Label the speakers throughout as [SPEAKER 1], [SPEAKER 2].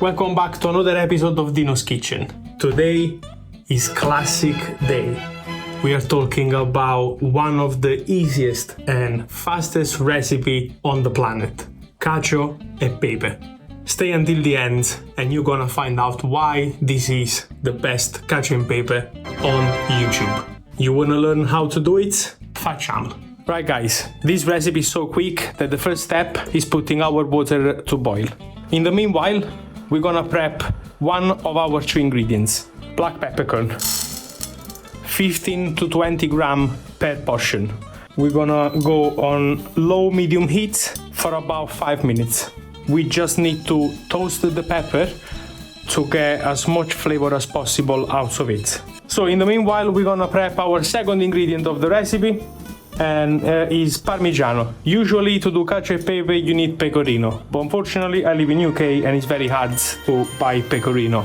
[SPEAKER 1] Welcome back to another episode of Dino's Kitchen. Today is classic day. We are talking about one of the easiest and fastest recipe on the planet, cacio e pepe. Stay until the end and you're gonna find out why this is the best cacio e pepe on YouTube. You wanna learn how to do it? Facciamo. Right guys, this recipe is so quick that the first step is putting our water to boil. In the meanwhile, we're gonna prep one of our two ingredients, black peppercorn. 15 to 20 gram per portion. We're gonna go on low-medium heat for about 5 minutes. We just need to toast the pepper to get as much flavor as possible out of it. So in the meanwhile, we're gonna prep our second ingredient of the recipe, and is parmigiano. Usually to do cacio e pepe you need pecorino, but unfortunately I live in UK and it's very hard to buy pecorino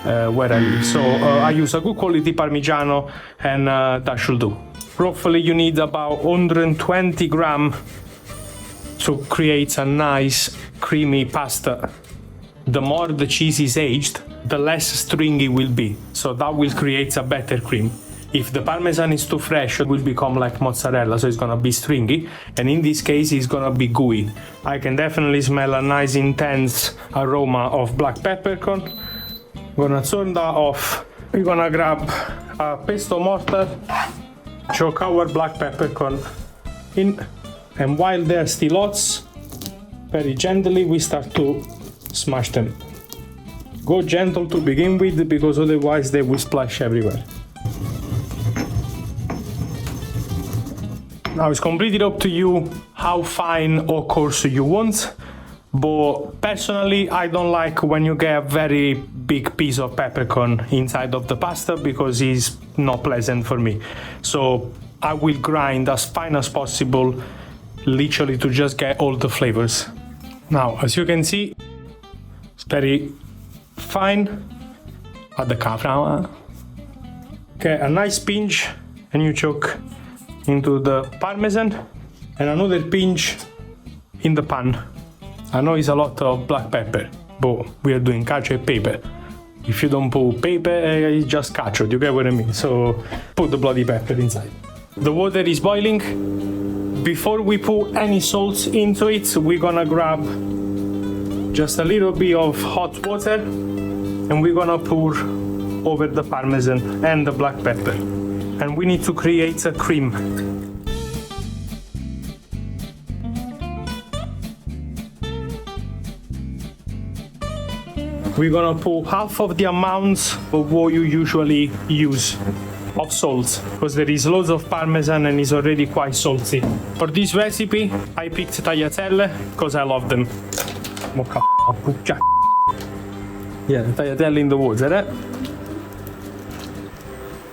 [SPEAKER 1] where I live. So I use a good quality parmigiano and that should do. Roughly you need about 120 gram to create a nice creamy pasta. The more the cheese is aged, the less stringy will be, so that will create a better cream. If the parmesan is too fresh, it will become like mozzarella, so it's gonna be stringy, and in this case it's gonna be gooey. I can definitely smell a nice intense aroma of black peppercorn. Gonna turn that off. We're gonna grab a pesto mortar, choke our black peppercorn in, and while they're still hot, very gently we start to smash them. Go gentle to begin with, because otherwise they will splash everywhere. Now it's completely up to you how fine or coarse you want, but personally I don't like when you get a very big piece of peppercorn inside of the pasta, because it's not pleasant for me. So I will grind as fine as possible, literally to just get all the flavors. Now as you can see, it's very fine at the camera. Okay, a nice pinch and you choke into the parmesan and another pinch in the pan. I know it's a lot of black pepper, but we are doing cacio e pepe. If you don't put pepe, it's just cacio, you get what I mean? So put the bloody pepper inside. The water is boiling. Before we put any salt into it, we're gonna grab just a little bit of hot water and we're gonna pour over the parmesan and the black pepper. And we need to create a cream. We're gonna put half of the amount of what you usually use of salt, because there is loads of parmesan and it's already quite salty. For this recipe, I picked tagliatelle because I love them. Yeah, tagliatelle in the water, eh?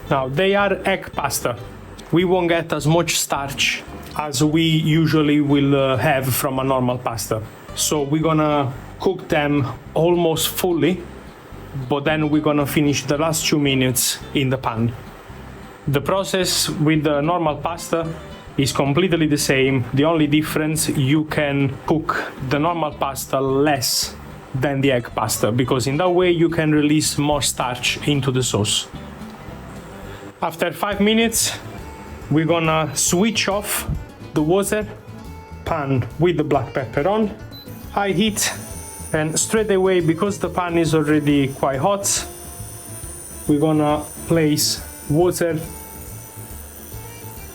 [SPEAKER 1] Now, they are egg pasta. We won't get as much starch as we usually will have from a normal pasta. So we're gonna cook them almost fully, but then we're gonna finish the last 2 minutes in the pan. The process with the normal pasta is completely the same. The only difference, you can cook the normal pasta less than the egg pasta, because in that way you can release more starch into the sauce. After 5 minutes, we're gonna switch off the water, pan with the black pepper on, high heat, and straight away, because the pan is already quite hot, we're gonna place water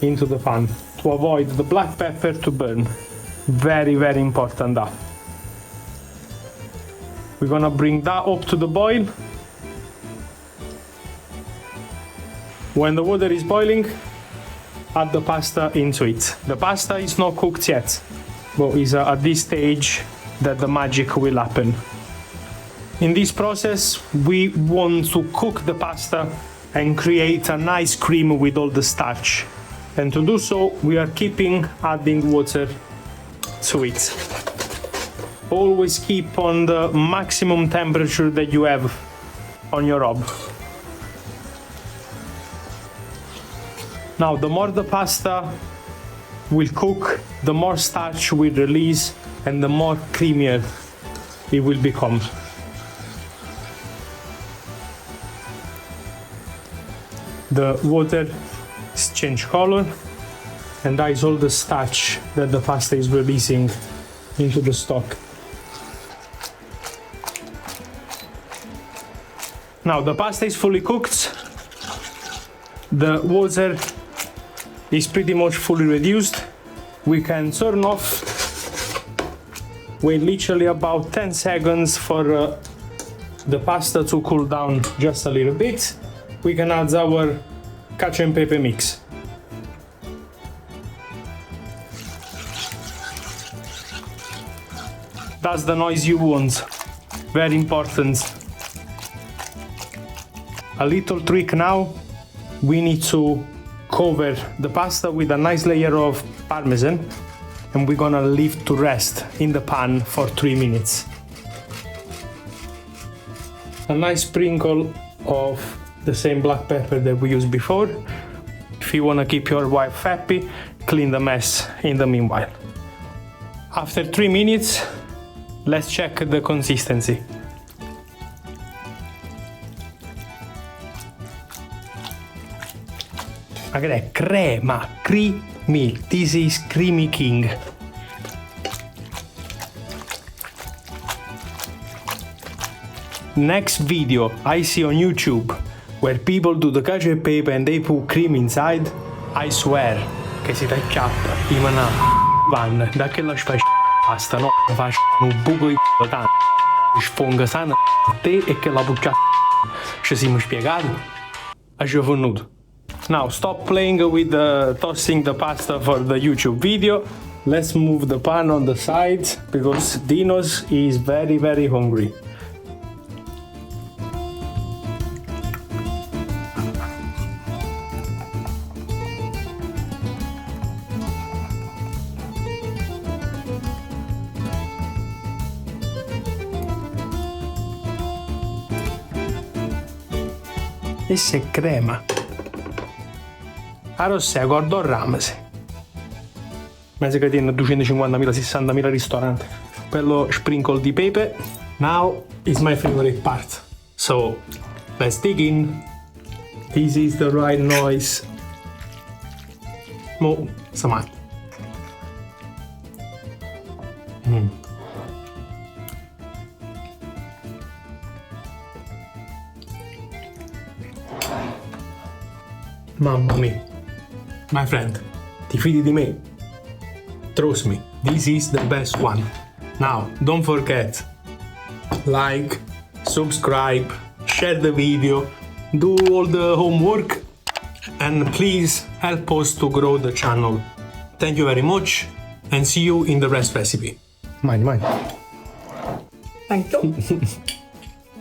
[SPEAKER 1] into the pan to avoid the black pepper to burn. Very, very important that. We're gonna bring that up to the boil. When the water is boiling, add the pasta into it. The pasta is not cooked yet, but it's at this stage that the magic will happen. In this process, we want to cook the pasta and create a nice cream with all the starch. And to do so, we are keeping adding water to it. Always keep on the maximum temperature that you have on your hob. Now, the more the pasta will cook, the more starch will release and the more creamier it will become. the water is changed color, and that is all the starch that the pasta is releasing into the stock. Now the pasta is fully cooked. The water is pretty much fully reduced. We can turn off. Wait literally about 10 seconds for the pasta to cool down just a little bit. We can add our cacio and pepe mix. That's the noise you want. Very important. A little trick now. We need to cover the pasta with a nice layer of parmesan, and we're gonna leave to rest in the pan for 3 minutes. A nice sprinkle of the same black pepper that we used before. If you wanna keep your wife happy, clean the mess in the meanwhile. After 3 minutes, let's check the consistency. Look at that, crema, creamy. This is creamy king. Next video I see on YouTube where people do the cacio e pepe and they put cream inside, I swear che si t'acchiappa, ti manà, van, da che la specie pasta, no? Faccio un buco di c***o tanto, sfonga sana te e che la buccia ci siamo spiegati? A ci venuto. Now stop playing with tossing the pasta for the YouTube video. Let's move the pan on the sides because Dinos is very hungry. Essa è crema. A Rossea, Gordon Ramsay. Mese che tiene 250.000, 60.000 ristoranti. Quello sprinkle di pepe. Now is my favorite part. So, let's dig in. This is the right noise. Mo, samat. Mamma mia. My friend, ti fidi di me? Trust me, this is the best one. Now, don't forget, like, subscribe, share the video, do all the homework, and please help us to grow the channel. Thank you very much, and see you in the rest recipe. Mine. Thank you.